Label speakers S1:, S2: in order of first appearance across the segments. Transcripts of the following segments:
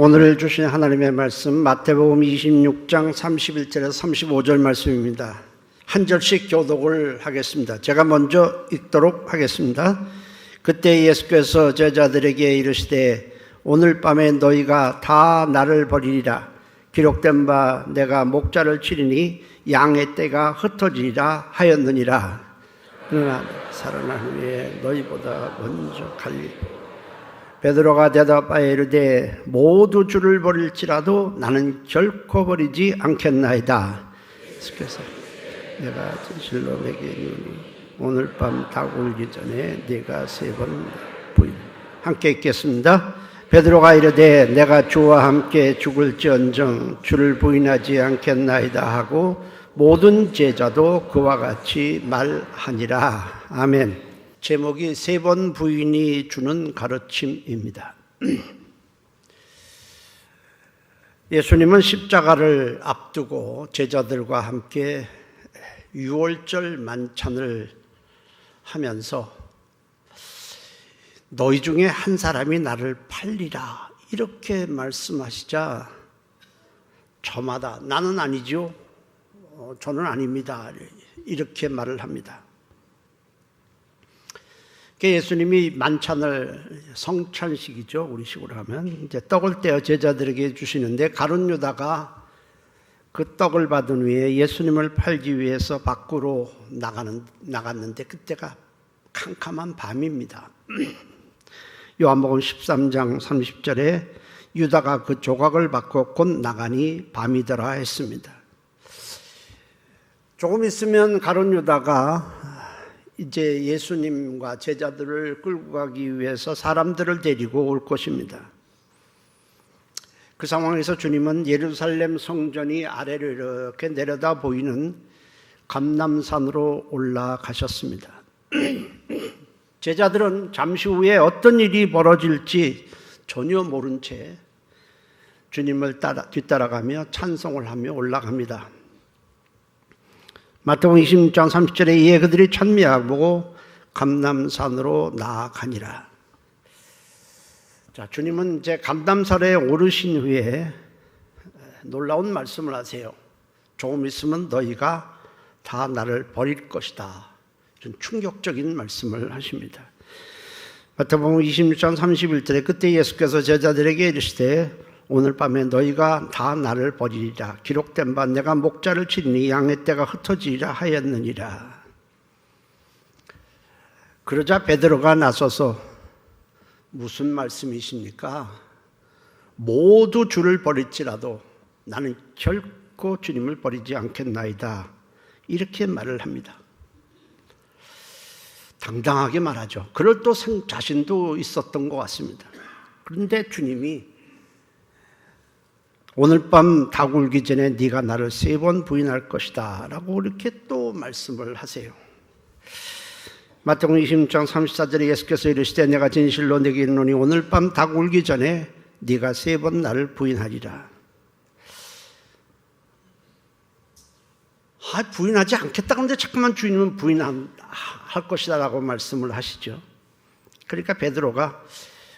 S1: 오늘 주신 하나님의 말씀 마태복음 26장 31절에서 35절 말씀입니다. 한 절씩 교독을 하겠습니다. 제가 먼저 읽도록 하겠습니다. 그때 예수께서 제자들에게 이르시되 오늘 밤에 너희가 다 나를 버리리라. 기록된 바 내가 목자를 치리니 양의 떼가 흩어지리라 하였느니라. 그러나 살아난 후에 너희보다 먼저 갈리라. 베드로가 대답하여 이르되 모두 주를 버릴지라도 나는 결코 버리지 않겠나이다. 예수께서 내가 진실로 내게 이르노니 오늘 밤 닭 울기 전에 네가 3번 부인. 함께 읽겠습니다. 베드로가 이르되 내가 주와 함께 죽을지언정 주를 부인하지 않겠나이다 하고 모든 제자도 그와 같이 말하니라. 아멘. 제목이 3번 부인이 주는 가르침입니다. 예수님은 십자가를 앞두고 제자들과 함께 유월절 만찬을 하면서 너희 중에 한 사람이 나를 팔리라 이렇게 말씀하시자 저마다 나는 아니죠, 저는 아닙니다 이렇게 말을 합니다. 예수님이 만찬을 성찬식이죠, 우리식으로 하면 이제 떡을 떼어 제자들에게 주시는데 가룟 유다가 그 떡을 받은 후에 예수님을 팔기 위해서 밖으로 나갔는데 그때가 캄캄한 밤입니다. 요한복음 13장 30절에 유다가 그 조각을 받고 곧 나가니 밤이더라 했습니다. 조금 있으면 가룟 유다가 이제 예수님과 제자들을 끌고 가기 위해서 사람들을 데리고 올 것입니다. 그 상황에서 주님은 예루살렘 성전이 아래로 이렇게 내려다 보이는 감람산으로 올라가셨습니다. 제자들은 잠시 후에 어떤 일이 벌어질지 전혀 모른 채 주님을 뒤따라가며 찬송을 하며 올라갑니다. 마태복음 26장 30절에 이에 그들이 찬미하고 감람산으로 나아가니라. 자, 주님은 이제 감람산에 오르신 후에 놀라운 말씀을 하세요. 조금 있으면 너희가 다 나를 버릴 것이다. 좀 충격적인 말씀을 하십니다. 마태복음 26장 31절에 그때 예수께서 제자들에게 이르시되 오늘 밤에 너희가 다 나를 버리리라. 기록된 바 내가 목자를 치리니 양의 떼가 흩어지리라 하였느니라. 그러자 베드로가 나서서 무슨 말씀이십니까? 모두 주를 버릴지라도 나는 결코 주님을 버리지 않겠나이다. 이렇게 말을 합니다. 당당하게 말하죠. 그럴 또 자신도 있었던 것 같습니다. 그런데 주님이 오늘 밤 닭 울기 전에 네가 나를 3번 부인할 것이다 라고 이렇게 또 말씀을 하세요. 마태복음 26장 34절에 예수께서 이르시되 내가 진실로 내게 이르노니 오늘 밤 닭 울기 전에 네가 3번 나를 부인하리라. 부인하지 않겠다. 그런데 자꾸만 주님은 부인할 것이다 라고 말씀을 하시죠. 그러니까 베드로가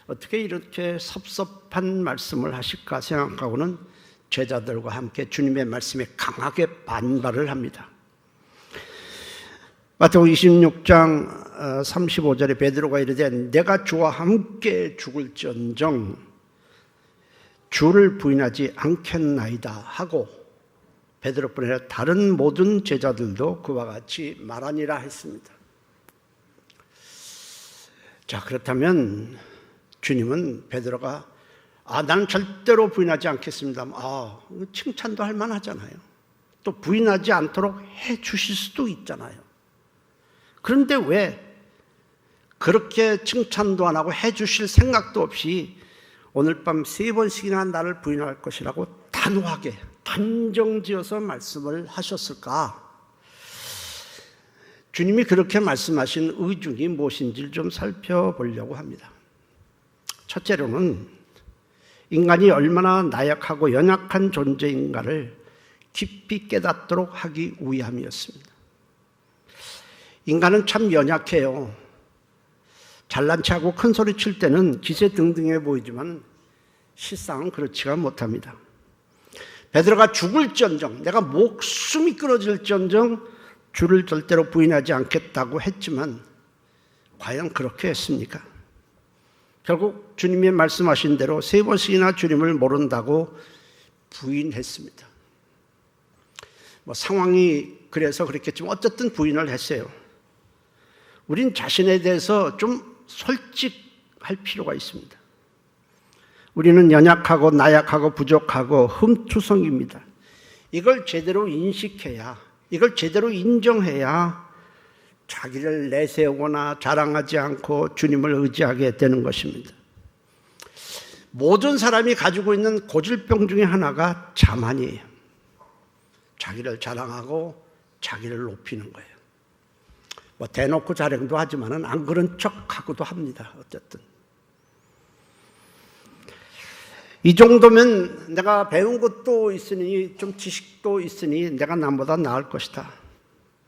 S1: 어떻게 이렇게 섭섭한 말씀을 하실까 생각하고는 제자들과 함께 주님의 말씀에 강하게 반발을 합니다. 마태복음 26장 35절에 베드로가 이르되 내가 주와 함께 죽을지언정 주를 부인하지 않겠나이다 하고 베드로뿐 아니라 다른 모든 제자들도 그와 같이 말하니라 했습니다. 자, 그렇다면 주님은 베드로가 나는 절대로 부인하지 않겠습니다. 칭찬도 할 만하잖아요. 또 부인하지 않도록 해 주실 수도 있잖아요. 그런데 왜 그렇게 칭찬도 안 하고 해 주실 생각도 없이 오늘 밤 3번씩이나 나를 부인할 것이라고 단호하게 단정지어서 말씀을 하셨을까? 주님이 그렇게 말씀하신 의중이 무엇인지를 좀 살펴보려고 합니다. 첫째로는 인간이 얼마나 나약하고 연약한 존재인가를 깊이 깨닫도록 하기 위함이었습니다. 인간은 참 연약해요. 잘난 체하고 큰 소리 칠 때는 기세등등해 보이지만 실상은 그렇지가 못합니다. 베드로가 죽을지언정, 내가 목숨이 끊어질지언정 주를 절대로 부인하지 않겠다고 했지만 과연 그렇게 했습니까? 결국 주님이 말씀하신 대로 3번씩이나 주님을 모른다고 부인했습니다. 상황이 그래서 그랬겠지만 어쨌든 부인을 했어요. 우린 자신에 대해서 좀 솔직할 필요가 있습니다. 우리는 연약하고 나약하고 부족하고 흠투성입니다. 이걸 제대로 인식해야, 이걸 제대로 인정해야 자기를 내세우거나 자랑하지 않고 주님을 의지하게 되는 것입니다. 모든 사람이 가지고 있는 고질병 중에 하나가 자만이에요. 자기를 자랑하고 자기를 높이는 거예요. 대놓고 자랑도 하지만은 안 그런 척하고도 합니다. 어쨌든 이 정도면 내가 배운 것도 있으니 좀 지식도 있으니 내가 남보다 나을 것이다.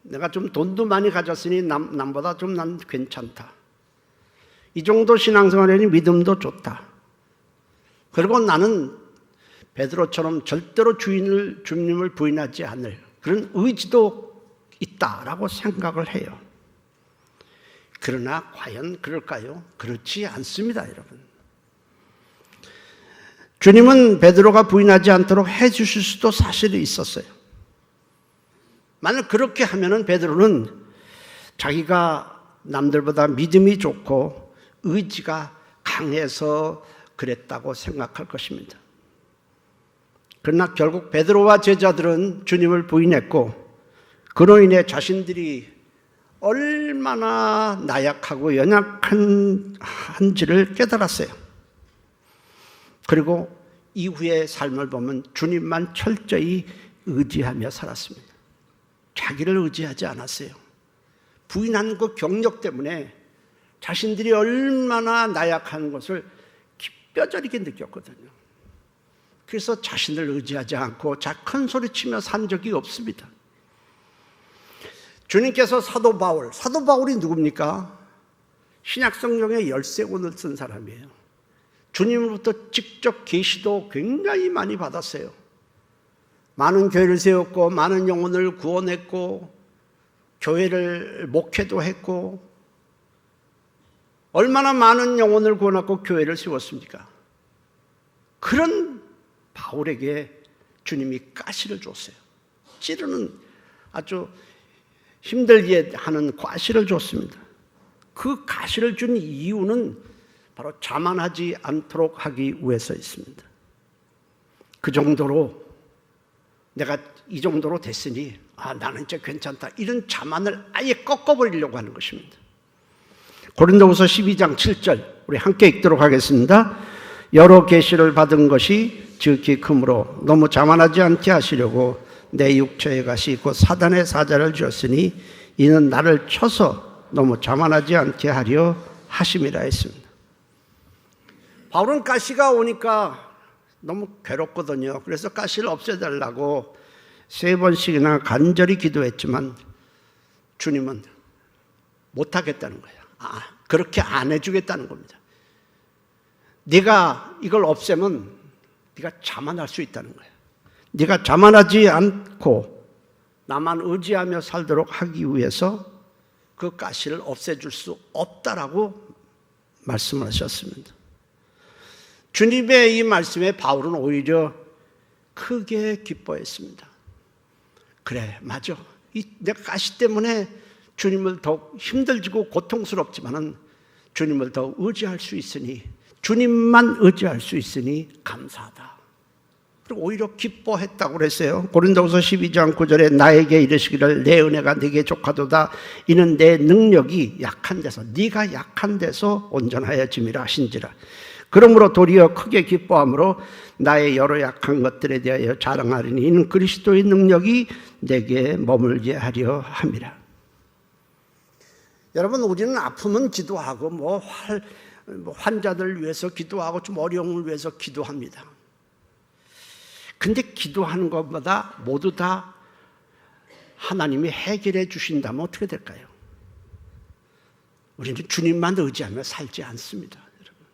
S1: 내가 좀 돈도 많이 가졌으니 남보다 좀 난 괜찮다. 이 정도 신앙생활이니 믿음도 좋다. 그리고 나는 베드로처럼 절대로 주님을 부인하지 않을 그런 의지도 있다라고 생각을 해요. 그러나 과연 그럴까요? 그렇지 않습니다, 여러분. 주님은 베드로가 부인하지 않도록 해주실 수도 사실 있었어요. 만약 그렇게 하면은 베드로는 자기가 남들보다 믿음이 좋고 의지가 강해서 그랬다고 생각할 것입니다. 그러나 결국 베드로와 제자들은 주님을 부인했고 그로 인해 자신들이 얼마나 나약하고 연약한지를 깨달았어요. 그리고 이후의 삶을 보면 주님만 철저히 의지하며 살았습니다. 자기를 의지하지 않았어요. 부인한 그 경력 때문에 자신들이 얼마나 나약한 것을 뼈저리게 느꼈거든요. 그래서 자신을 의지하지 않고 큰 소리치며 산 적이 없습니다. 주님께서 사도 바울이 누굽니까? 신약 성경의 13권을 쓴 사람이에요. 주님으로부터 직접 계시도 굉장히 많이 받았어요. 많은 교회를 세웠고 많은 영혼을 구원했고 교회를 목회도 했고 얼마나 많은 영혼을 구원하고 교회를 세웠습니까? 그런 바울에게 주님이 가시를 줬어요. 찌르는 아주 힘들게 하는 가시를 줬습니다. 그 가시를 준 이유는 바로 자만하지 않도록 하기 위해서 있습니다. 그 정도로 내가 이 정도로 됐으니 나는 이제 괜찮다. 이런 자만을 아예 꺾어버리려고 하는 것입니다. 고린도후서 12장 7절 우리 함께 읽도록 하겠습니다. 여러 계시를 받은 것이 지극히 크므로 너무 자만하지 않게 하시려고 내 육체의 가시 곧 사단의 사자를 주었으니 이는 나를 쳐서 너무 자만하지 않게 하려 하심이라 했습니다. 바울은 가시가 오니까 너무 괴롭거든요. 그래서 가시를 없애달라고 3번씩이나 간절히 기도했지만 주님은 못하겠다는 거예요. 그렇게 안 해주겠다는 겁니다. 네가 이걸 없애면 네가 자만할 수 있다는 거예요. 네가 자만하지 않고 나만 의지하며 살도록 하기 위해서 그 가시를 없애줄 수 없다라고 말씀을 하셨습니다. 주님의 이 말씀에 바울은 오히려 크게 기뻐했습니다. 그래, 맞아. 내가 가시 때문에 주님을 더욱 힘들지고 고통스럽지만은 주님을 더 의지할 수 있으니, 주님만 의지할 수 있으니 감사하다. 그리고 오히려 기뻐했다고 그랬어요. 고린도후서 12장 9절에 나에게 이르시기를 내 은혜가 네게 족하도다. 이는 내 능력이 약한 데서, 네가 약한 데서 온전하여짐이라 하신지라. 그러므로 도리어 크게 기뻐함으로 나의 여러 약한 것들에 대하여 자랑하리니 이는 그리스도의 능력이 내게 머물게 하려 함이라. 여러분, 우리는 아프면 기도하고 환자들 위해서 기도하고 좀 어려움을 위해서 기도합니다. 근데 기도하는 것보다 모두 다 하나님이 해결해 주신다면 어떻게 될까요? 우리는 주님만 의지하며 살지 않습니다. 여러분.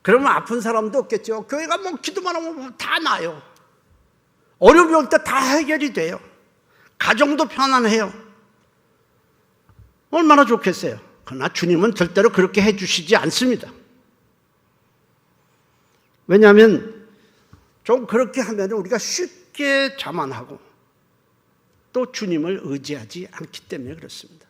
S1: 그러면 아픈 사람도 없겠죠. 교회가 뭐 기도만 하면 다 나아요. 어려움이 올 때 다 해결이 돼요. 가정도 편안해요. 얼마나 좋겠어요. 그러나 주님은 절대로 그렇게 해주시지 않습니다. 왜냐하면 좀 그렇게 하면 우리가 쉽게 자만하고 또 주님을 의지하지 않기 때문에 그렇습니다.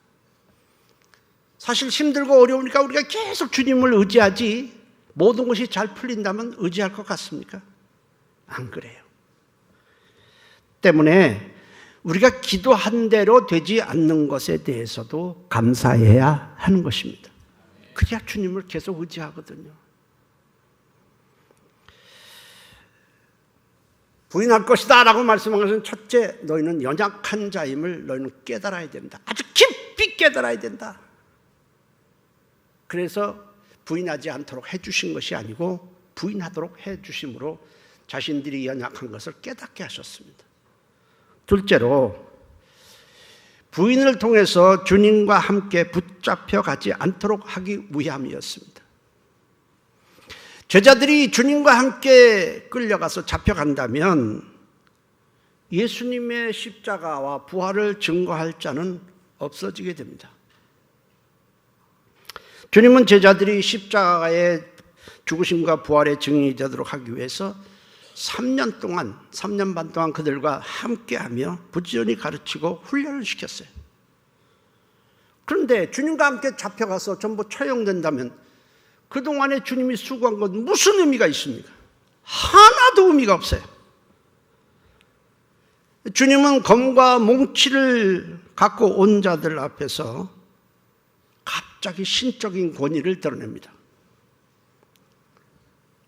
S1: 사실 힘들고 어려우니까 우리가 계속 주님을 의지하지 모든 것이 잘 풀린다면 의지할 것 같습니까? 안 그래요. 때문에 우리가 기도한 대로 되지 않는 것에 대해서도 감사해야 하는 것입니다. 그래야 주님을 계속 의지하거든요. 부인할 것이다 라고 말씀한 것은 첫째, 너희는 연약한 자임을 너희는 깨달아야 된다. 아주 깊이 깨달아야 된다. 그래서 부인하지 않도록 해주신 것이 아니고 부인하도록 해주심으로 자신들이 연약한 것을 깨닫게 하셨습니다. 둘째로, 부인을 통해서 주님과 함께 붙잡혀 가지 않도록 하기 위함이었습니다. 제자들이 주님과 함께 끌려가서 잡혀간다면 예수님의 십자가와 부활을 증거할 자는 없어지게 됩니다. 주님은 제자들이 십자가의 죽으심과 부활의 증인이 되도록 하기 위해서 3년 반 동안 그들과 함께하며 부지런히 가르치고 훈련을 시켰어요. 그런데 주님과 함께 잡혀가서 전부 처형된다면 그동안에 주님이 수고한 건 무슨 의미가 있습니까? 하나도 의미가 없어요. 주님은 검과 몽치를 갖고 온 자들 앞에서 갑자기 신적인 권위를 드러냅니다.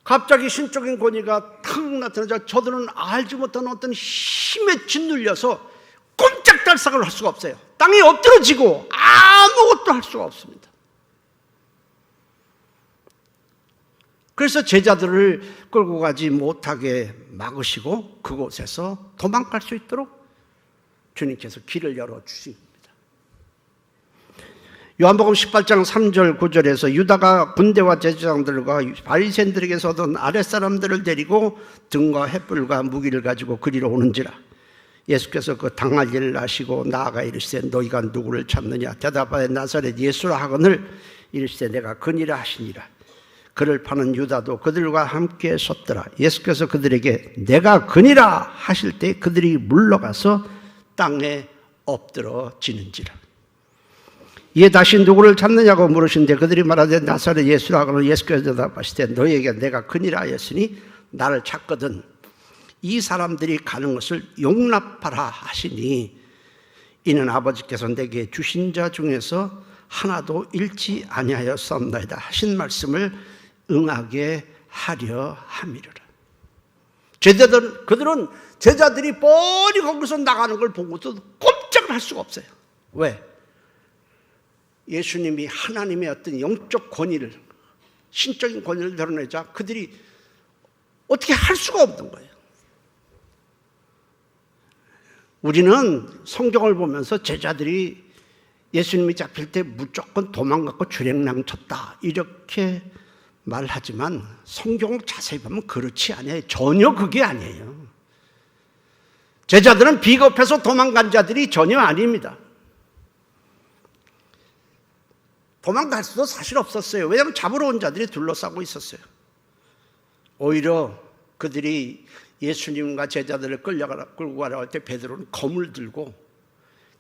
S1: 갑자기 신적인 권위가 탁 나타나자 저들은 알지 못한 어떤 힘에 짓눌려서 꼼짝달싹을 할 수가 없어요. 땅에 엎드러지고 아무것도 할 수가 없습니다. 그래서 제자들을 끌고 가지 못하게 막으시고 그곳에서 도망갈 수 있도록 주님께서 길을 열어주십니다. 요한복음 18장 3절 9절에서 유다가 군대와 제사장들과 바리새인들에게서 얻은 아랫사람들을 데리고 등과 횃불과 무기를 가지고 그리로 오는지라. 예수께서 그 당할 일을 아시고 나아가 이르시되 너희가 누구를 찾느냐. 대답하여 나사렛 예수라 하거늘 이르시되 내가 그니라 하시니라. 그를 파는 유다도 그들과 함께 섰더라. 예수께서 그들에게 내가 그니라 하실 때 그들이 물러가서 땅에 엎드러지는지라. 이에 다시 누구를 찾느냐고 물으신데 그들이 말하되 나사렛 예수라 하거늘 예수께서 대답하시되 너희에게 내가 그니라 하였으니 나를 찾거든 이 사람들이 가는 것을 용납하라 하시니 이는 아버지께서 내게 주신 자 중에서 하나도 잃지 아니하였사옵나이다 하신 말씀을 응하게 하려 함이로라. 그들은 제자들이 뻔히 거기서 나가는 걸 보고도 꼼짝을 할 수가 없어요. 왜? 예수님이 하나님의 어떤 영적 권위를, 신적인 권위를 드러내자 그들이 어떻게 할 수가 없는 거예요. 우리는 성경을 보면서 제자들이 예수님이 잡힐 때 무조건 도망갔고 주랭랑 쳤다 이렇게 말하지만 성경을 자세히 보면 그렇지 않아요. 전혀 그게 아니에요. 제자들은 비겁해서 도망간 자들이 전혀 아닙니다. 도망갈 수도 사실 없었어요. 왜냐하면 잡으러 온 자들이 둘러싸고 있었어요. 오히려 그들이 예수님과 제자들을 끌고 가려고 할 때 베드로는 검을 들고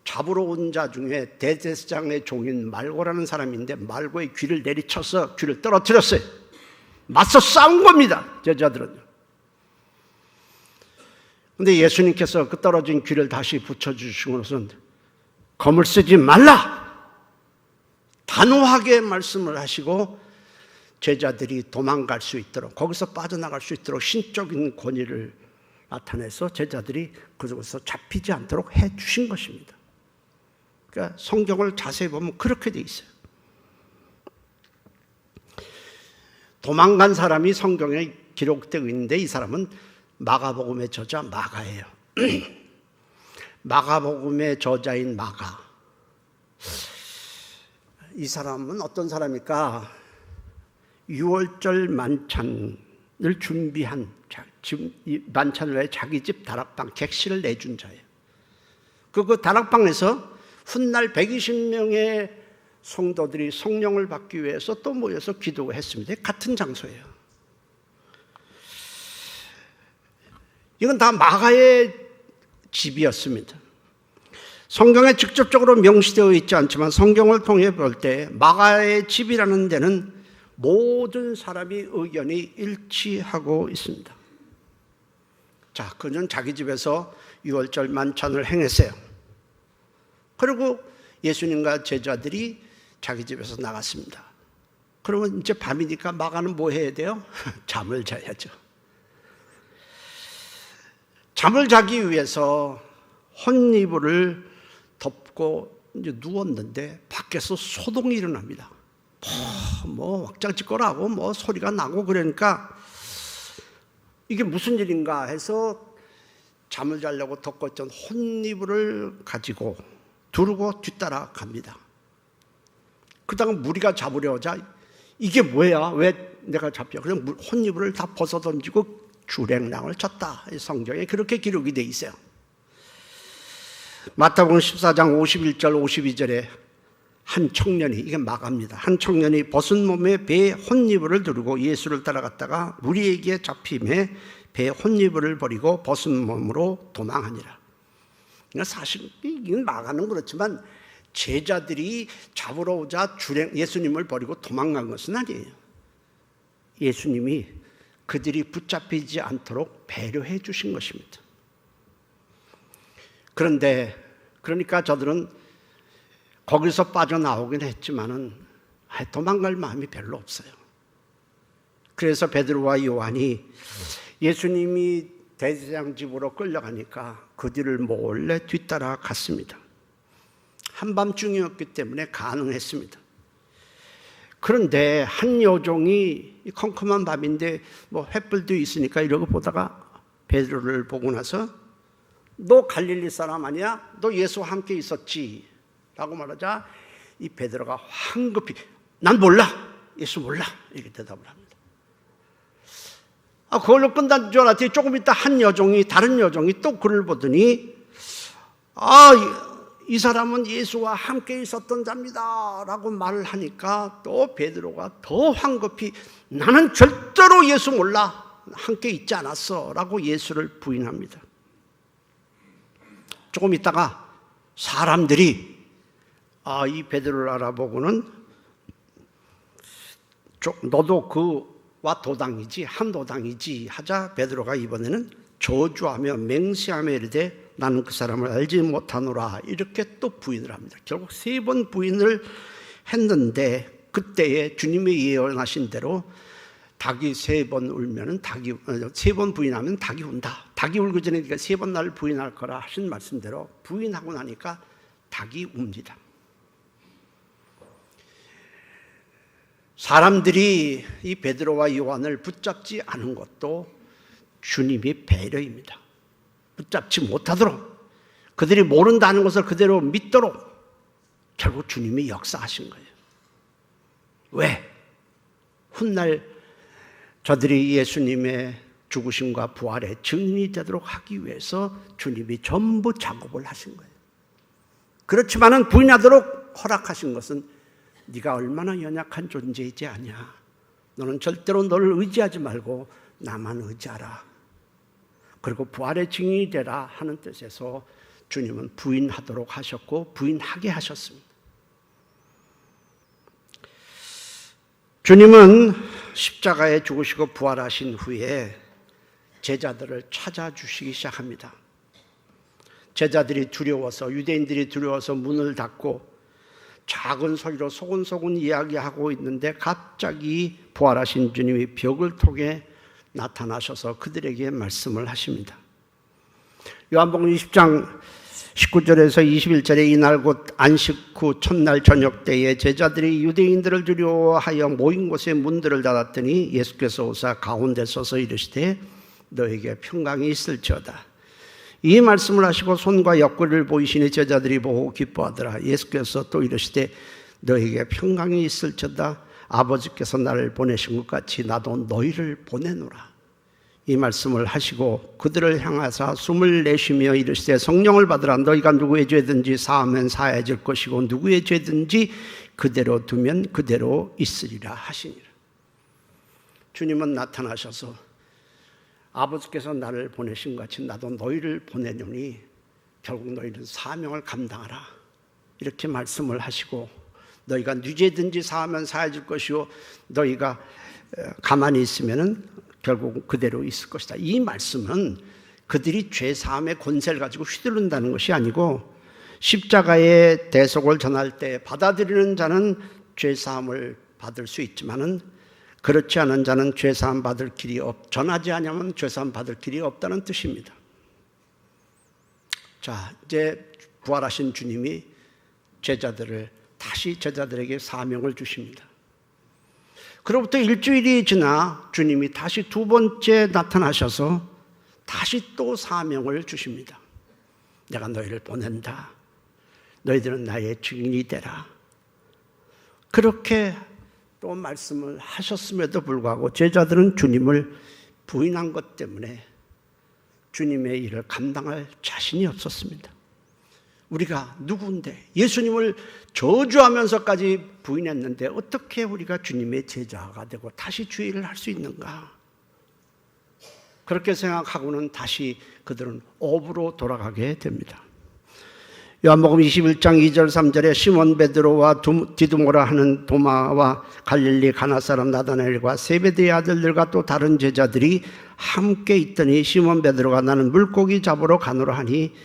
S1: 잡으러 온 자 중에 대제사장의 종인 말고라는 사람인데 말고의 귀를 내리쳐서 귀를 떨어뜨렸어요. 맞서 싸운 겁니다. 제자들은요. 그런데 예수님께서 그 떨어진 귀를 다시 붙여주신 것은 검을 쓰지 말라! 단호하게 말씀을 하시고 제자들이 도망갈 수 있도록 거기서 빠져나갈 수 있도록 신적인 권위를 나타내서 제자들이 그곳에서 잡히지 않도록 해주신 것입니다. 그러니까 성경을 자세히 보면 그렇게 돼 있어요. 도망간 사람이 성경에 기록되고 있는데 이 사람은 마가복음의 저자 마가예요. 마가복음의 저자인 마가. 이 사람은 어떤 사람일까? 유월절 만찬을 준비한, 지금 이 만찬을 위해 자기 집 다락방 객실을 내준 자예요. 그 다락방에서 훗날 120명의 성도들이 성령을 받기 위해서 또 모여서 기도했습니다. 같은 장소예요. 이건 다 마가의 집이었습니다. 성경에 직접적으로 명시되어 있지 않지만 성경을 통해 볼 때 마가의 집이라는 데는 모든 사람이 의견이 일치하고 있습니다. 자, 그는 자기 집에서 유월절 만찬을 행했어요. 그리고 예수님과 제자들이 자기 집에서 나갔습니다. 그러면 이제 밤이니까 마가는 뭐 해야 돼요? 잠을 자야죠. 잠을 자기 위해서 혼이불을 덮고 이제 누웠는데 밖에서 소동이 일어납니다. 뭐 왁장지껄하고 뭐 소리가 나고 그러니까 이게 무슨 일인가 해서 잠을 자려고 덮고 있던 혼이불을 가지고 두르고 뒤따라 갑니다. 그다가 무리가 잡으려자 이게 뭐야? 왜 내가 잡혀? 그래서 혼이불을 다 벗어 던지고 주랭랑을 쳤다. 성경에 그렇게 기록이 돼 있어요. 마태복음 14장 51절 52절에 한 청년이, 이게 마가입니다. 한 청년이 벗은 몸에 배에 혼이불을 두르고 예수를 따라갔다가 무리에게 잡힘에 배에 혼이불을 버리고 벗은 몸으로 도망하니라. 그러니까 사실 이건 마가는 그렇지만 제자들이 잡으러 오자 예수님을 버리고 도망간 것은 아니에요. 예수님이 그들이 붙잡히지 않도록 배려해 주신 것입니다. 그러니까 저들은 거기서 빠져나오긴 했지만은 도망갈 마음이 별로 없어요. 그래서 베드로와 요한이 예수님이 대제사장 집으로 끌려가니까 그 뒤를 몰래 뒤따라 갔습니다. 한밤중이었기 때문에 가능했습니다. 그런데 한 여종이 컴컴한 밤인데 뭐 횃불도 있으니까 이러고 보다가 베드로를 보고 나서 너 갈릴리 사람 아니야? 너 예수와 함께 있었지? 라고 말하자 이 베드로가 황급히 난 몰라. 예수 몰라. 이렇게 대답을 합니다. 그걸로 끝난 줄 알았더니 조금 있다 다른 여종이 또 그를 보더니 이 사람은 예수와 함께 있었던 자입니다. 라고 말을 하니까 또 베드로가 더 황급히 나는 절대로 예수 몰라. 함께 있지 않았어. 라고 예수를 부인합니다. 조금 있다가 사람들이 이 베드로를 알아보고는 너도 그와 도당이지 한 도당이지 하자 베드로가 이번에는 저주하며 맹세하며 이르되 나는 그 사람을 알지 못하노라 이렇게 또 부인을 합니다. 결국 3번 부인을 했는데 그때에 주님이 예언하신 대로 닭이 3번 울면은 3번 부인하면 닭이 운다. 닭이 울기 전에 네가 3번 나를 부인할 거라 하신 말씀대로 부인하고 나니까 닭이 웁니다. 사람들이 이 베드로와 요한을 붙잡지 않은 것도 주님의 배려입니다. 붙잡지 못하도록 그들이 모른다는 것을 그대로 믿도록 결국 주님이 역사하신 거예요. 왜? 훗날 저들이 예수님의 죽으심과 부활의 증인이 되도록 하기 위해서 주님이 전부 작업을 하신 거예요. 그렇지만은 부인하도록 허락하신 것은 네가 얼마나 연약한 존재이지 않냐. 너는 절대로 너를 의지하지 말고 나만 의지하라. 그리고 부활의 증인이 되라 하는 뜻에서 주님은 부인하도록 하셨고 부인하게 하셨습니다. 주님은 십자가에 죽으시고 부활하신 후에 제자들을 찾아주시기 시작합니다. 제자들이 두려워서 유대인들이 두려워서 문을 닫고 작은 소리로 소곤소곤 이야기하고 있는데 갑자기 부활하신 주님이 벽을 통해 나타나셔서 그들에게 말씀을 하십니다. 요한복음 20장 19절에서 21절에 이날 곧 안식 후 첫날 저녁 때에 제자들이 유대인들을 두려워하여 모인 곳에 문들을 닫았더니 예수께서 오사 가운데 서서 이르시되 너에게 평강이 있을지어다. 이 말씀을 하시고 손과 옆구리를 보이시니 제자들이 보고 기뻐하더라. 예수께서 또 이르시되 너에게 평강이 있을지어다. 아버지께서 나를 보내신 것 같이 나도 너희를 보내노라. 이 말씀을 하시고 그들을 향하사 숨을 내쉬며 이르시되 성령을 받으라. 너희가 누구의 죄든지 사하면 사해질 것이고 누구의 죄든지 그대로 두면 그대로 있으리라 하시니라. 주님은 나타나셔서 아버지께서 나를 보내신 것 같이 나도 너희를 보내노니 결국 너희는 사명을 감당하라. 이렇게 말씀을 하시고 너희가 누구든지 사하면 사해질 것이요 너희가 가만히 있으면 결국 그대로 있을 것이다. 이 말씀은 그들이 죄사함의 권세를 가지고 휘두른다는 것이 아니고 십자가의 대속을 전할 때 받아들이는 자는 죄사함을 받을 수 있지만은 그렇지 않은 자는 죄사함 받을 길이 전하지 않으면 죄사함 받을 길이 없다는 뜻입니다. 자, 이제 부활하신 주님이 다시 제자들에게 사명을 주십니다. 그로부터 일주일이 지나 주님이 다시 두 번째 나타나셔서 다시 또 사명을 주십니다. 내가 너희를 보낸다. 너희들은 나의 증인이 되라. 그렇게 또 말씀을 하셨음에도 불구하고 제자들은 주님을 부인한 것 때문에 주님의 일을 감당할 자신이 없었습니다. 우리가 누구인데 예수님을 저주하면서까지 부인했는데 어떻게 우리가 주님의 제자가 되고 다시 주의 일을 할 수 있는가? 그렇게 생각하고는 다시 그들은 업으로 돌아가게 됩니다. 요한복음 21장 2절 3절에 시몬 베드로와 디두모라 하는 도마와 갈릴리 가나 사람 나다나엘과 세베대의 아들들과 또 다른 제자들이 함께 있더니 시몬 베드로가 나는 물고기 잡으러 가노라 하니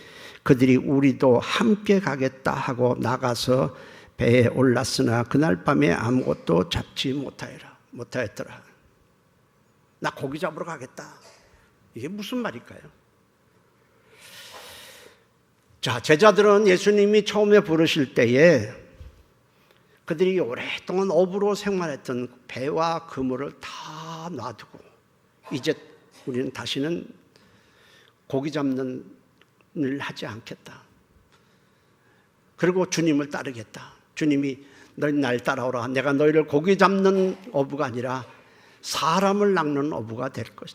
S1: 그들이 우리도 함께 가겠다 하고 나가서 배에 올랐으나 그날 밤에 아무것도 잡지 못하였더라. 나 고기 잡으러 가겠다. 이게 무슨 말일까요? 자, 제자들은 예수님이 처음에 부르실 때에 그들이 오랫동안 업으로 생활했던 배와 그물을 다 놔두고 이제 우리는 다시는 고기 잡는 일 하지 않겠다. 그리고 주님을 따르겠다. 주님이 너희 날 따라오라. 내가 너희를 고기 잡는 어부가 아니라 사람을 낚는 어부가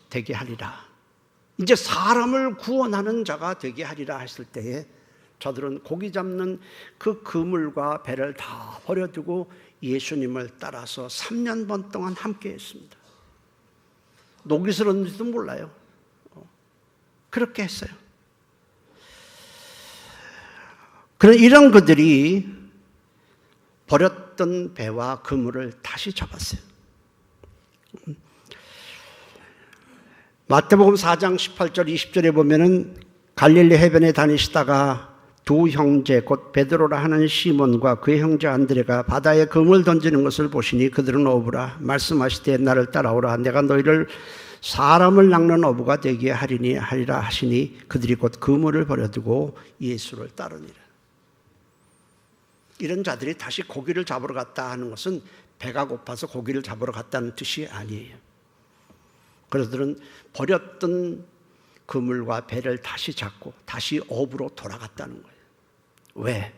S1: 되게 하리라. 이제 사람을 구원하는 자가 되게 하리라 했을 때에 저들은 고기 잡는 그 그물과 배를 다 버려두고 예수님을 따라서 3년 반 동안 함께 했습니다. 녹이 슬었는지도 몰라요. 그렇게 했어요. 그런 이런 그들이 버렸던 배와 그물을 다시 잡았어요. 마태복음 4장 18절 20절에 보면은 갈릴리 해변에 다니시다가 두 형제 곧 베드로라 하는 시몬과 그의 형제 안드레가 바다에 그물 던지는 것을 보시니 그들은 어부라 말씀하시되 나를 따라오라 내가 너희를 사람을 낚는 어부가 되게 하리라 하시니 그들이 곧 그물을 버려두고 예수를 따르니라. 이런 자들이 다시 고기를 잡으러 갔다 하는 것은 배가 고파서 고기를 잡으러 갔다는 뜻이 아니에요. 그들은 버렸던 그물과 배를 다시 잡고 다시 업으로 돌아갔다는 거예요. 왜?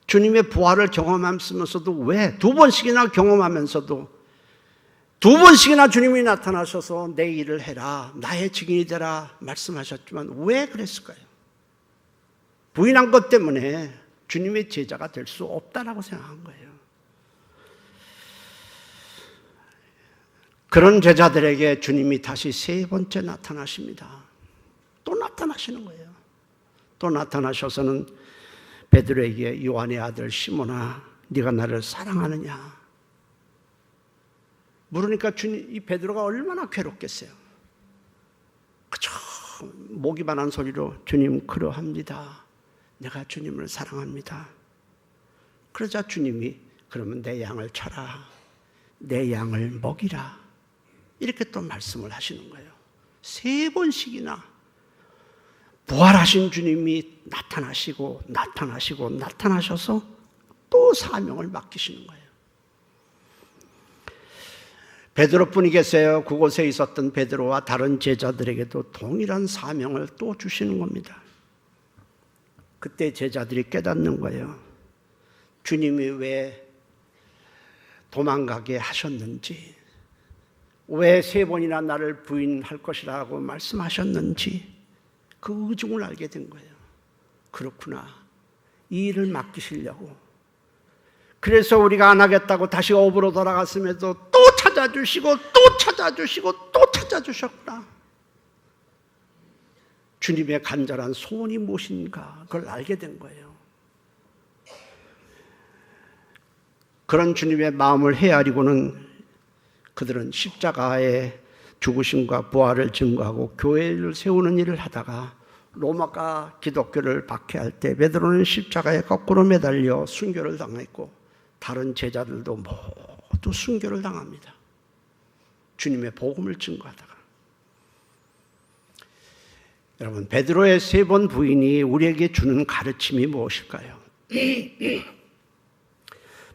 S1: 주님의 부활을 경험하면서도 왜? 두 번씩이나 경험하면서도 두 번씩이나 주님이 나타나셔서 내 일을 해라, 나의 증인이 되라 말씀하셨지만 왜 그랬을까요? 부인한 것 때문에 주님의 제자가 될 수 없다라고 생각한 거예요. 그런 제자들에게 주님이 다시 세 번째 나타나십니다. 또 나타나시는 거예요. 또 나타나셔서는 베드로에게 요한의 아들 시몬아 네가 나를 사랑하느냐 물으니까 주님, 이 베드로가 얼마나 괴롭겠어요. 그저 목이 반한 소리로 주님 그러합니다. 내가 주님을 사랑합니다. 그러자 주님이 그러면 내 양을 쳐라. 내 양을 먹이라. 이렇게 또 말씀을 하시는 거예요. 세 번씩이나 부활하신 주님이 나타나셔서 또 사명을 맡기시는 거예요. 베드로뿐이겠어요. 그곳에 있었던 베드로와 다른 제자들에게도 동일한 사명을 또 주시는 겁니다. 그때 제자들이 깨닫는 거예요. 주님이 왜 도망가게 하셨는지, 왜 3번이나 나를 부인할 것이라고 말씀하셨는지 그 의중을 알게 된 거예요. 그렇구나, 이 일을 맡기시려고. 그래서 우리가 안 하겠다고 다시 업으로 돌아갔음에도 또 찾아주시고 또 찾아주시고 또 찾아주셨구나. 주님의 간절한 소원이 무엇인가 그걸 알게 된 거예요. 그런 주님의 마음을 헤아리고는 그들은 십자가의 죽으심과 부활을 증거하고 교회를 세우는 일을 하다가 로마가 기독교를 박해할 때 베드로는 십자가에 거꾸로 매달려 순교를 당했고 다른 제자들도 모두 순교를 당합니다. 주님의 복음을 증거하다가. 여러분, 베드로의 3번 부인이 우리에게 주는 가르침이 무엇일까요?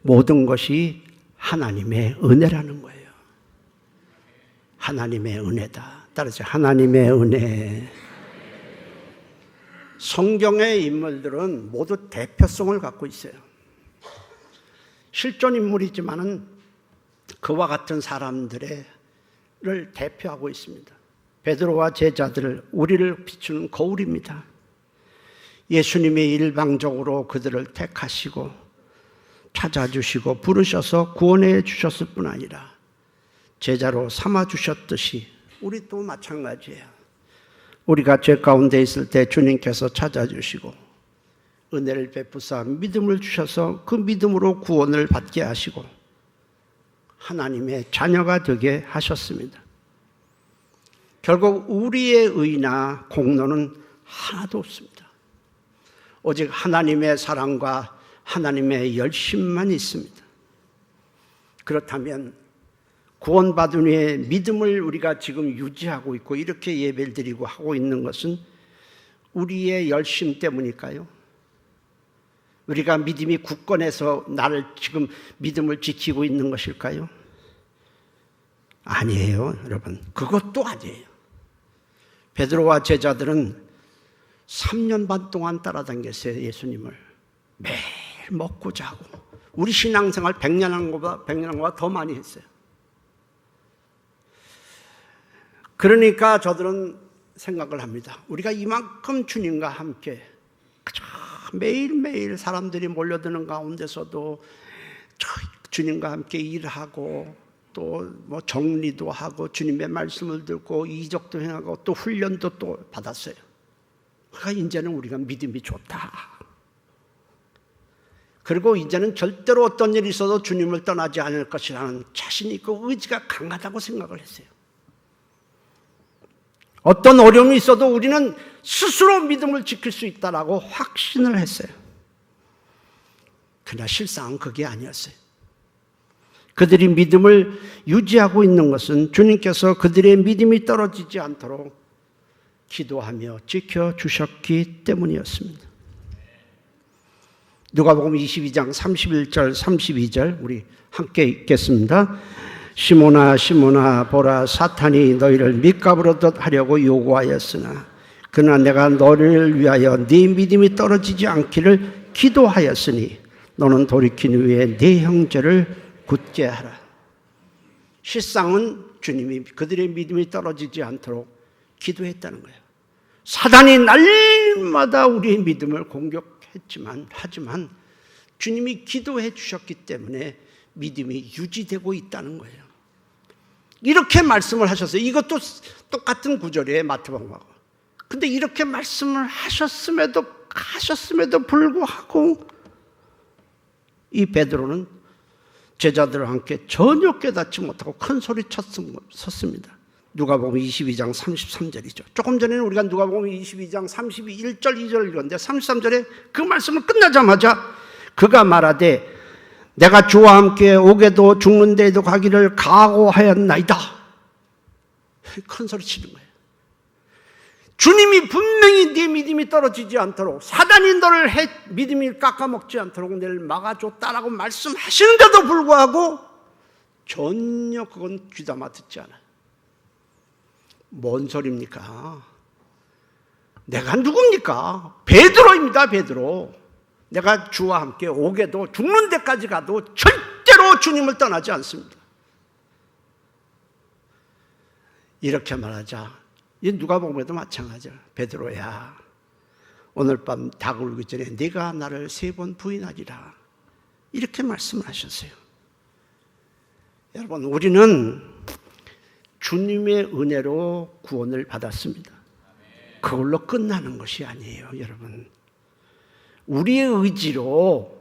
S1: 모든 것이 하나님의 은혜라는 거예요. 하나님의 은혜다. 따라서 하나님의 은혜. 성경의 인물들은 모두 대표성을 갖고 있어요. 실존 인물이지만은 그와 같은 사람들을 대표하고 있습니다. 베드로와 제자들, 우리를 비추는 거울입니다. 예수님이 일방적으로 그들을 택하시고 찾아주시고 부르셔서 구원해 주셨을 뿐 아니라 제자로 삼아주셨듯이 우리 또 마찬가지예요. 우리가 죄 가운데 있을 때 주님께서 찾아주시고 은혜를 베푸사 믿음을 주셔서 그 믿음으로 구원을 받게 하시고 하나님의 자녀가 되게 하셨습니다. 결국 우리의 의나 공로는 하나도 없습니다. 오직 하나님의 사랑과 하나님의 열심만 있습니다. 그렇다면 구원받은 후에 믿음을 우리가 지금 유지하고 있고 이렇게 예배를 드리고 하고 있는 것은 우리의 열심 때문일까요? 우리가 믿음이 굳건해서 나를 지금 믿음을 지키고 있는 것일까요? 아니에요, 여러분. 그것도 아니에요. 베드로와 제자들은 3년 반 동안 따라다녔어요, 예수님을. 매일 먹고 자고. 우리 신앙생활 100년 한 것보다 더 많이 했어요. 그러니까 저들은 생각을 합니다. 우리가 이만큼 주님과 함께 매일매일 사람들이 몰려드는 가운데서도 주님과 함께 일하고 또 뭐 정리도 하고 주님의 말씀을 듣고 이적도 행하고 또 훈련도 또 받았어요. 그러니까 이제는 우리가 믿음이 좋다. 그리고 이제는 절대로 어떤 일이 있어도 주님을 떠나지 않을 것이라는 자신 있고 의지가 강하다고 생각을 했어요. 어떤 어려움이 있어도 우리는 스스로 믿음을 지킬 수 있다라고 확신을 했어요. 그러나 실상은 그게 아니었어요. 그들이 믿음을 유지하고 있는 것은 주님께서 그들의 믿음이 떨어지지 않도록 기도하며 지켜주셨기 때문이었습니다. 누가복음 22장 31절 32절 우리 함께 읽겠습니다. 시몬아 시몬아 보라 사탄이 너희를 밑가부르듯 하려고 요구하였으나 그러나 내가 너를 위하여 네 믿음이 떨어지지 않기를 기도하였으니 너는 돌이킨 후에 네 형제를 굳게 하라. 실상은 주님이 그들의 믿음이 떨어지지 않도록 기도했다는 거예요. 사단이 날마다 우리의 믿음을 공격했지만 하지만 주님이 기도해 주셨기 때문에 믿음이 유지되고 있다는 거예요. 이렇게 말씀을 하셨어요. 이것도 똑같은 구절이에요, 마태복음하고. 근데 이렇게 말씀을 하셨음에도 불구하고 이 베드로는 제자들과 함께 전혀 깨닫지 못하고 큰 소리 쳤습니다. 누가복음 22장 33절이죠. 조금 전에는 우리가 누가복음 22장 31절 2절 읽었는데 33절에 그 말씀을 끝나자마자 그가 말하되 내가 주와 함께 오게도 죽는 데에도 가기를 각오하였나이다. 큰 소리 치는 거예요. 주님이 분명히 네 믿음이 떨어지지 않도록 사단이 너를 믿음이 깎아먹지 않도록 너를 막아줬다라고 말씀하시는데도 불구하고 전혀 그건 귀담아 듣지 않아요. 뭔 소리입니까? 내가 누굽니까? 베드로입니다. 베드로. 내가 주와 함께 오게도 죽는 데까지 가도 절대로 절대로 주님을 떠나지 않습니다. 이렇게 말하자, 이 누가복음에도 마찬가지야. 베드로야, 오늘 밤 닭 울기 전에 네가 나를 3번 부인하리라, 이렇게 말씀을 하셨어요. 여러분, 우리는 주님의 은혜로 구원을 받았습니다. 그걸로 끝나는 것이 아니에요, 여러분. 우리의 의지로,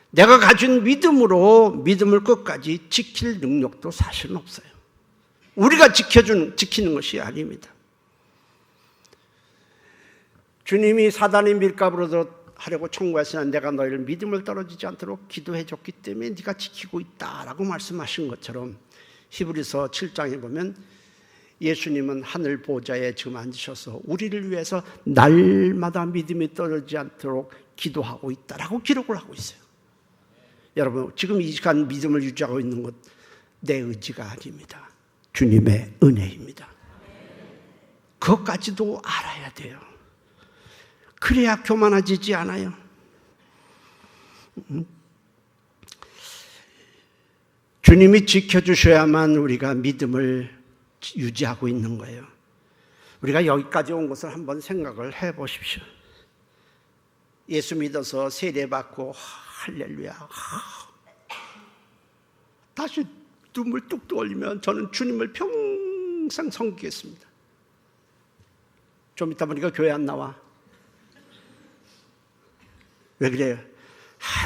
S1: 내가 가진 믿음으로 믿음을 끝까지 지킬 능력도 사실은 없어요. 우리가 지키는 것이 아닙니다. 주님이 사단의 밀가부로 하려고 청구했으나 내가 너희를 믿음을 떨어지지 않도록 기도해 줬기 때문에 네가 지키고 있다라고 말씀하신 것처럼, 히브리서 7장에 보면 예수님은 하늘 보좌에 지금 앉으셔서 우리를 위해서 날마다 믿음이 떨어지지 않도록 기도하고 있다라고 기록을 하고 있어요. 여러분, 지금 이 시간 믿음을 유지하고 있는 것 내 의지가 아닙니다. 주님의 은혜입니다. 그것까지도 알아야 돼요. 그래야 교만해지지 않아요. 주님이 지켜주셔야만 우리가 믿음을 유지하고 있는 거예요. 우리가 여기까지 온 것을 한번 생각을 해보십시오. 예수 믿어서 세례받고 할렐루야, 다시 눈물 뚝 흘리면 저는 주님을 평생 섬기겠습니다. 좀 이따 보니까 교회 안 나와. 왜 그래요?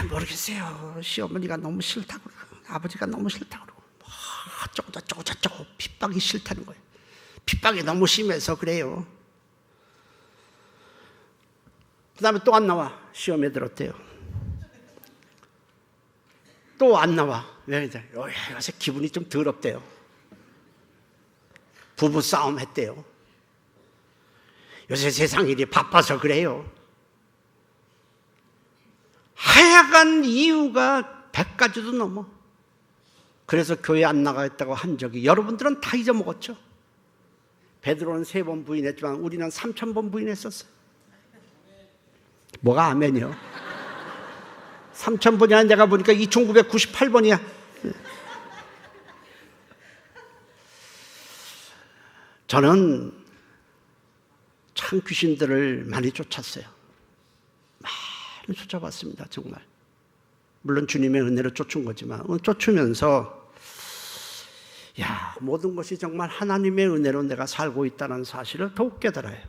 S1: 모르겠어요. 시어머니가 너무 싫다고 그러고, 아버지가 너무 싫다고 그러고, 저쩌고 핍박이 싫다는 거예요. 핍박이 너무 심해서 그래요. 그 다음에 또 안 나와. 시험에 들었대요. 또 안 나와. 왜 그래? 요새 기분이 좀 더럽대요. 부부 싸움 했대요. 요새 세상 일이 바빠서 그래요. 하여간 이유가 100가지도 넘어. 그래서 교회 안 나가겠다고 한 적이, 여러분들은 다 잊어먹었죠. 베드로는 3번 부인했지만 우리는 3000번 부인했었어요. 뭐가 아멘이요? 3000번이 아니라 내가 보니까 2998번이야. 저는 참 귀신들을 많이 쫓았어요. 많이 쫓아봤습니다, 정말. 물론 주님의 은혜로 쫓은 거지만, 쫓으면서 모든 것이 정말 하나님의 은혜로 내가 살고 있다는 사실을 더욱 깨달아요.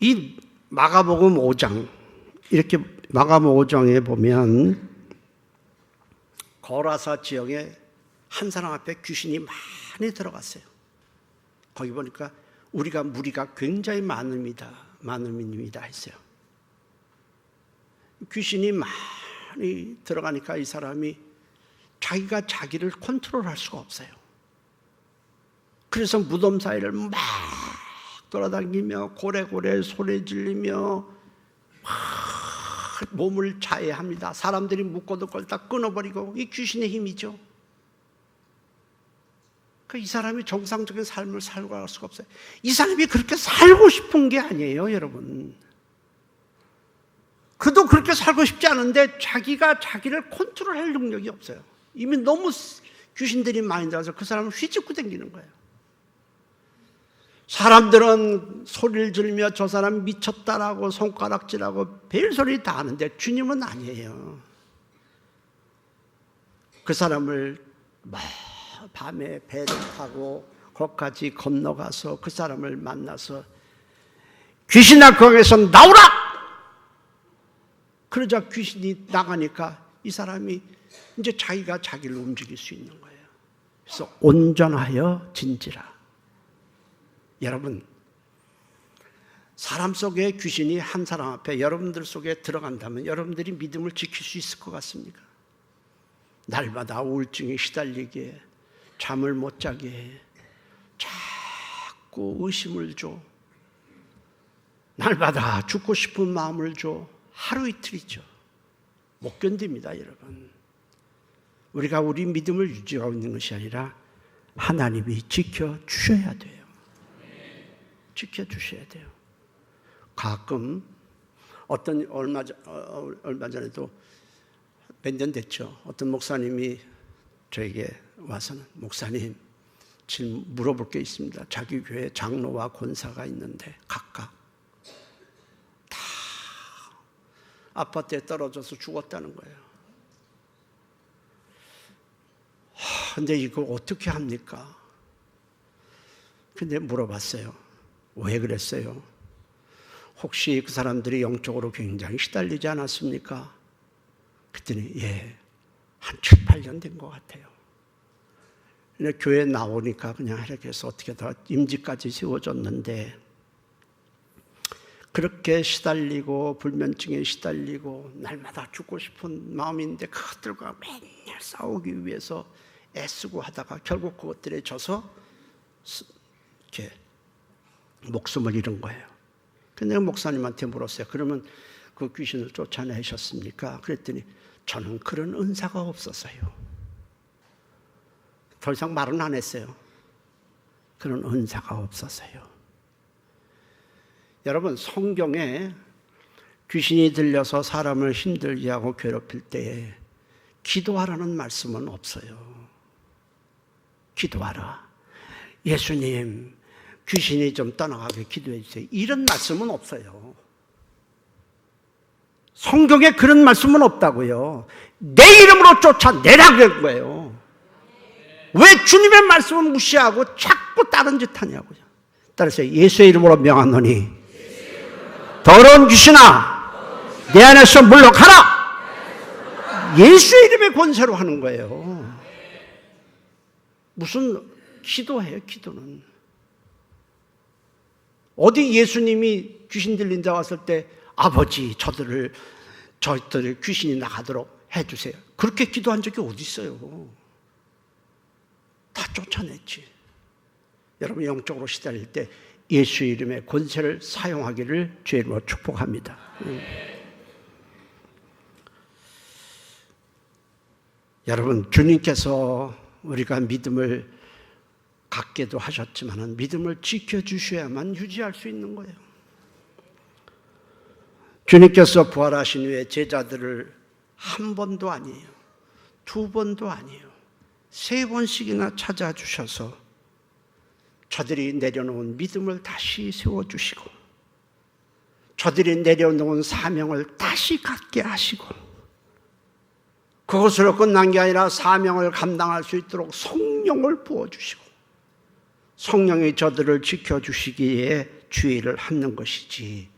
S1: 이 마가복음 5장, 이렇게 마가복음 5장에 보면 거라사 지역에 한 사람 앞에 귀신이 많이 들어갔어요. 거기 보니까 무리가 굉장히 많음입니다 했어요. 귀신이 많이 들어가니까 이 사람이 자기가 자기를 컨트롤할 수가 없어요. 그래서 무덤 사이를 막 돌아다니며 고래고래 소리 질리며 몸을 자해합니다. 사람들이 묶어둔 걸 다 끊어버리고, 이 귀신의 힘이죠. 이 사람이 정상적인 삶을 살고 갈 수가 없어요. 이 사람이 그렇게 살고 싶은 게 아니에요, 여러분. 그도 그렇게 살고 싶지 않은데 자기가 자기를 컨트롤할 능력이 없어요. 이미 너무 귀신들이 많이 들어서 그 사람을 휘짓고 다니는 거예요. 사람들은 소리를 지르며 저 사람 미쳤다라고 손가락질하고 별소리 다 하는데 주님은 아니에요. 그 사람을 밤에 배를 타고 거기까지 건너가서 그 사람을 만나서 귀신아 그 방에서 나오라! 그러자 귀신이 나가니까 이 사람이 이제 자기가 자기를 움직일 수 있는 거예요. 그래서 온전하여 진지라. 여러분, 사람 속에 귀신이 한 사람 앞에 여러분들 속에 들어간다면 여러분들이 믿음을 지킬 수 있을 것 같습니까? 날마다 우울증에 시달리게, 잠을 못 자게 해, 자꾸 의심을 줘, 날마다 죽고 싶은 마음을 줘. 하루 이틀이죠. 못 견딥니다, 여러분. 우리가 우리 믿음을 유지하고 있는 것이 아니라 하나님이 지켜주셔야 돼요. 지켜주셔야 돼요. 가끔 얼마 전에도 몇 년 됐죠. 어떤 목사님이 저에게 와서는 목사님 지금 물어볼 게 있습니다. 자기 교회 장로와 권사가 있는데 각각 다 아파트에 떨어져서 죽었다는 거예요. 근데 이거 어떻게 합니까? 근데 물어봤어요. 왜 그랬어요? 혹시 그 사람들이 영적으로 굉장히 시달리지 않았습니까? 그랬더니 예, 한 7, 8년 된 것 같아요. 근데 교회 나오니까 그냥 이렇게 해서 어떻게 다 임직까지 세워줬는데 그렇게 시달리고 불면증에 시달리고 날마다 죽고 싶은 마음인데 그것들과 맨날 싸우기 위해서 애쓰고 하다가 결국 그것들에 져서 이렇게 목숨을 잃은 거예요. 근데 목사님한테 물었어요. 그러면 그 귀신을 쫓아내셨습니까? 그랬더니 저는 그런 은사가 없었어요. 더 이상 말은 안 했어요. 그런 은사가 없었어요. 여러분, 성경에 귀신이 들려서 사람을 힘들게 하고 괴롭힐 때에 기도하라는 말씀은 없어요. 기도하라. 예수님, 귀신이 좀 떠나가게 기도해 주세요. 이런 말씀은 없어요. 성경에 그런 말씀은 없다고요. 내 이름으로 쫓아내라 그런 거예요. 왜 주님의 말씀을 무시하고 자꾸 다른 짓 하냐고요. 따라서 예수의 이름으로 명하노니 더러운 귀신아 내 안에서 물러가라. 예수의 이름의 권세로 하는 거예요. 무슨 기도해요, 기도는. 어디 예수님이 귀신 들린 자 왔을 때 아버지 저희들을 귀신이 나가도록 해주세요. 그렇게 기도한 적이 어디 있어요. 다 쫓아냈지. 여러분 영적으로 시달릴 때 예수 이름의 권세를 사용하기를 주의로 축복합니다. 여러분 주님께서 우리가 믿음을 갖게도 하셨지만 믿음을 지켜주셔야만 유지할 수 있는 거예요. 주님께서 부활하신 후에 제자들을 한 번도 아니에요, 두 번도 아니에요, 세 번씩이나 찾아주셔서 저들이 내려놓은 믿음을 다시 세워주시고 저들이 내려놓은 사명을 다시 갖게 하시고 그것으로 끝난 게 아니라 사명을 감당할 수 있도록 성령을 부어주시고 성령이 저들을 지켜주시기에 주의를 하는 것이지,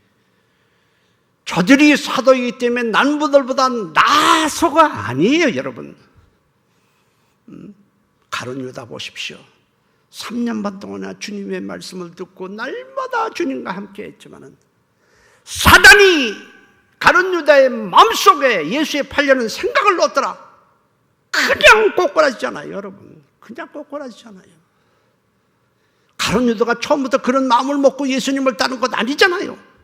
S1: 저들이 사도이기 때문에 남부들보다 나아서가 아니에요. 여러분 가룟 유다 보십시오. 3년 반 동안 주님의 말씀을 듣고 날마다 주님과 함께 했지만 사단이 가룟 유다의 마음속에 예수의 팔려는 생각을 넣었더라. 그냥 꼬꾸라지잖아요. 여러분 그냥 꼬꾸라지잖아요. 가룟 유다가 처음부터 그런 마음을 먹고 예수님을 따른 것 아니잖아요.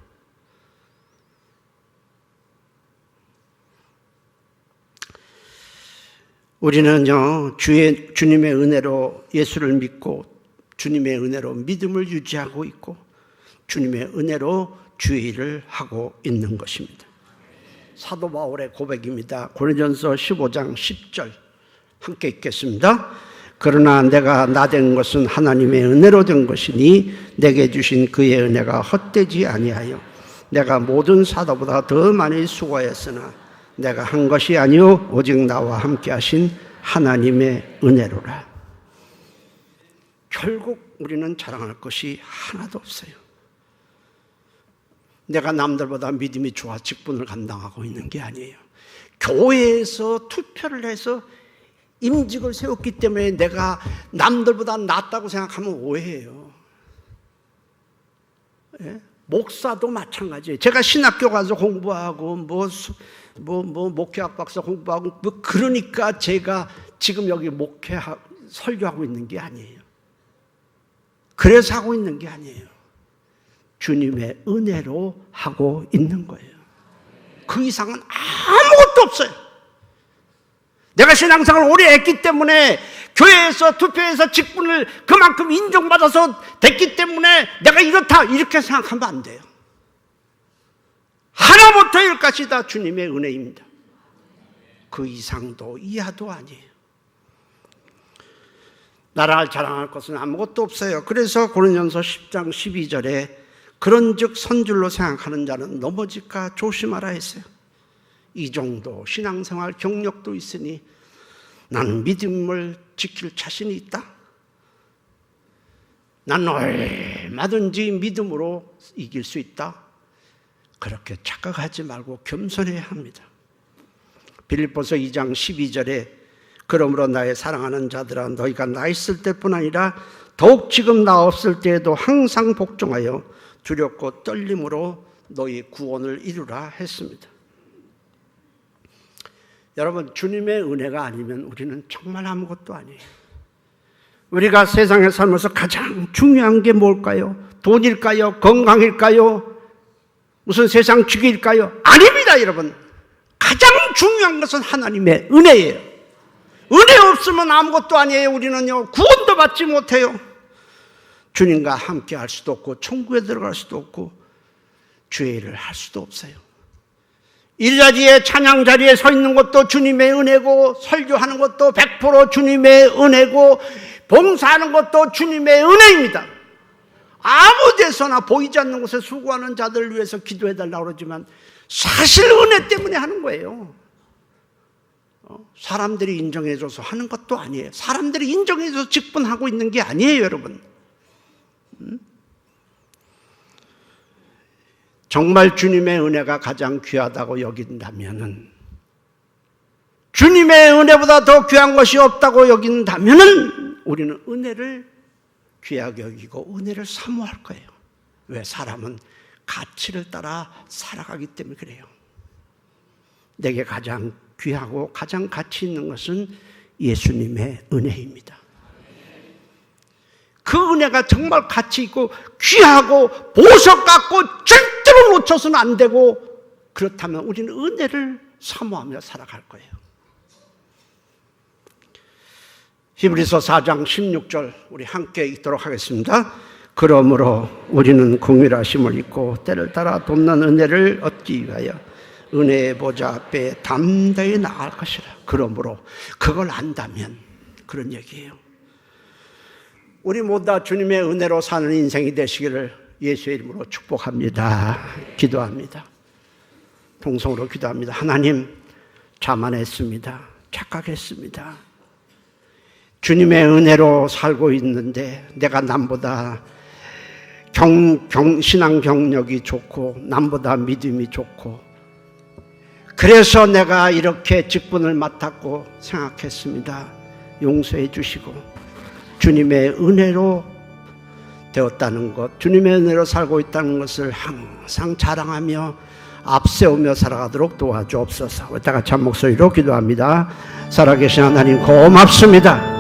S1: 우리는요, 주님의 은혜로 예수를 믿고 주님의 은혜로 믿음을 유지하고 있고 주님의 은혜로 주의를 하고 있는 것입니다. 사도 바울의 고백입니다. 고린도전서 15장 10절 함께 읽겠습니다. 그러나 내가 나된 것은 하나님의 은혜로 된 것이니 내게 주신 그의 은혜가 헛되지 아니하여 내가 모든 사도보다 더 많이 수고하였으나 내가 한 것이 아니요 오직 나와 함께 하신 하나님의 은혜로라. 결국 우리는 자랑할 것이 하나도 없어요. 내가 남들보다 믿음이 좋아 직분을 감당하고 있는 게 아니에요. 교회에서 투표를 해서 임직을 세웠기 때문에 내가 남들보다 낫다고 생각하면 오해예요. 예? 목사도 마찬가지예요. 제가 신학교 가서 공부하고 목회학 박사 공부하고 그러니까 제가 지금 여기 설교하고 있는 게 아니에요. 그래서 하고 있는 게 아니에요. 주님의 은혜로 하고 있는 거예요. 그 이상은 아무것도 없어요. 내가 신앙생활을 오래 했기 때문에 교회에서 투표해서 직분을 그만큼 인정받아서 됐기 때문에 내가 이렇다 이렇게 생각하면 안 돼요. 하나부터 열까지 다 주님의 은혜입니다. 그 이상도 이하도 아니에요. 나라를 자랑할 것은 아무것도 없어요. 그래서 고린도전서 10장 12절에 그런즉 선줄로 생각하는 자는 넘어질까 조심하라 했어요. 이 정도 신앙생활 경력도 있으니 나는 믿음을 지킬 자신이 있다. 나는 얼마든지 믿음으로 이길 수 있다. 그렇게 착각하지 말고 겸손해야 합니다. 빌립보서 2장 12절에 그러므로 나의 사랑하는 자들아 너희가 나 있을 때뿐 아니라 더욱 지금 나 없을 때에도 항상 복종하여 두렵고 떨림으로 너희 구원을 이루라 했습니다. 여러분, 주님의 은혜가 아니면 우리는 정말 아무것도 아니에요. 우리가 세상에 살면서 가장 중요한 게 뭘까요? 돈일까요? 건강일까요? 무슨 세상 주기일까요? 아닙니다, 여러분. 가장 중요한 것은 하나님의 은혜예요. 은혜 없으면 아무것도 아니에요. 우리는요, 구원도 받지 못해요. 주님과 함께 할 수도 없고 천국에 들어갈 수도 없고 주의 일을 할 수도 없어요. 일자리에 찬양 자리에 서 있는 것도 주님의 은혜고 설교하는 것도 100% 주님의 은혜고 봉사하는 것도 주님의 은혜입니다. 아무 데서나 보이지 않는 곳에 수고하는 자들을 위해서 기도해달라고 그러지만 사실 은혜 때문에 하는 거예요. 사람들이 인정해줘서 하는 것도 아니에요. 사람들이 인정해줘서 직분하고 있는 게 아니에요, 여러분. 정말 주님의 은혜가 가장 귀하다고 여긴다면은, 주님의 은혜보다 더 귀한 것이 없다고 여긴다면은 우리는 은혜를 귀하게 여기고 은혜를 사모할 거예요. 왜? 사람은 가치를 따라 살아가기 때문에 그래요. 내게 가장 귀하고 가장 가치 있는 것은 예수님의 은혜입니다. 그 은혜가 정말 가치 있고 귀하고 보석 같고 절대로 놓쳐서는 안 되고, 그렇다면 우리는 은혜를 사모하며 살아갈 거예요. 히브리서 4장 16절 우리 함께 읽도록 하겠습니다. 그러므로 우리는 긍휼하심을 입고 때를 따라 돕는 은혜를 얻기 위하여 은혜의 보좌 앞에 담대히 나아갈 것이라. 그러므로 그걸 안다면 그런 얘기예요. 우리 모두 다 주님의 은혜로 사는 인생이 되시기를 예수의 이름으로 축복합니다. 기도합니다. 통성으로 기도합니다. 하나님, 자만했습니다. 착각했습니다. 주님의 은혜로 살고 있는데 내가 남보다 신앙 경력이 좋고 남보다 믿음이 좋고 그래서 내가 이렇게 직분을 맡았고 생각했습니다. 용서해 주시고 주님의 은혜로 되었다는 것, 주님의 은혜로 살고 있다는 것을 항상 자랑하며 앞세우며 살아가도록 도와주옵소서. 다 같이 한 목소리로 기도합니다. 살아계신 하나님 고맙습니다.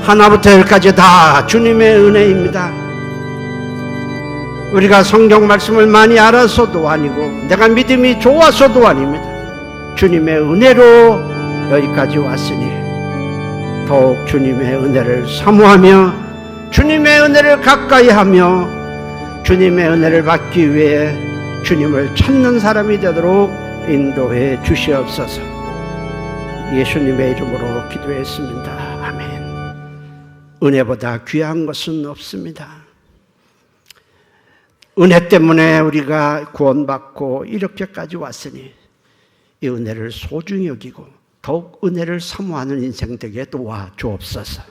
S1: 하나부터 열까지 다 주님의 은혜입니다. 우리가 성경 말씀을 많이 알아서도 아니고 내가 믿음이 좋아서도 아닙니다. 주님의 은혜로 여기까지 왔으니 더욱 주님의 은혜를 사모하며 주님의 은혜를 가까이 하며 주님의 은혜를 받기 위해 주님을 찾는 사람이 되도록 인도해 주시옵소서. 예수님의 이름으로 기도했습니다. 아멘. 은혜보다 귀한 것은 없습니다. 은혜 때문에 우리가 구원받고 이렇게까지 왔으니 이 은혜를 소중히 여기고 더욱 은혜를 사모하는 인생 되게 도와주옵소서.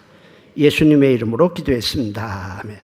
S1: 예수님의 이름으로 기도했습니다. 아멘.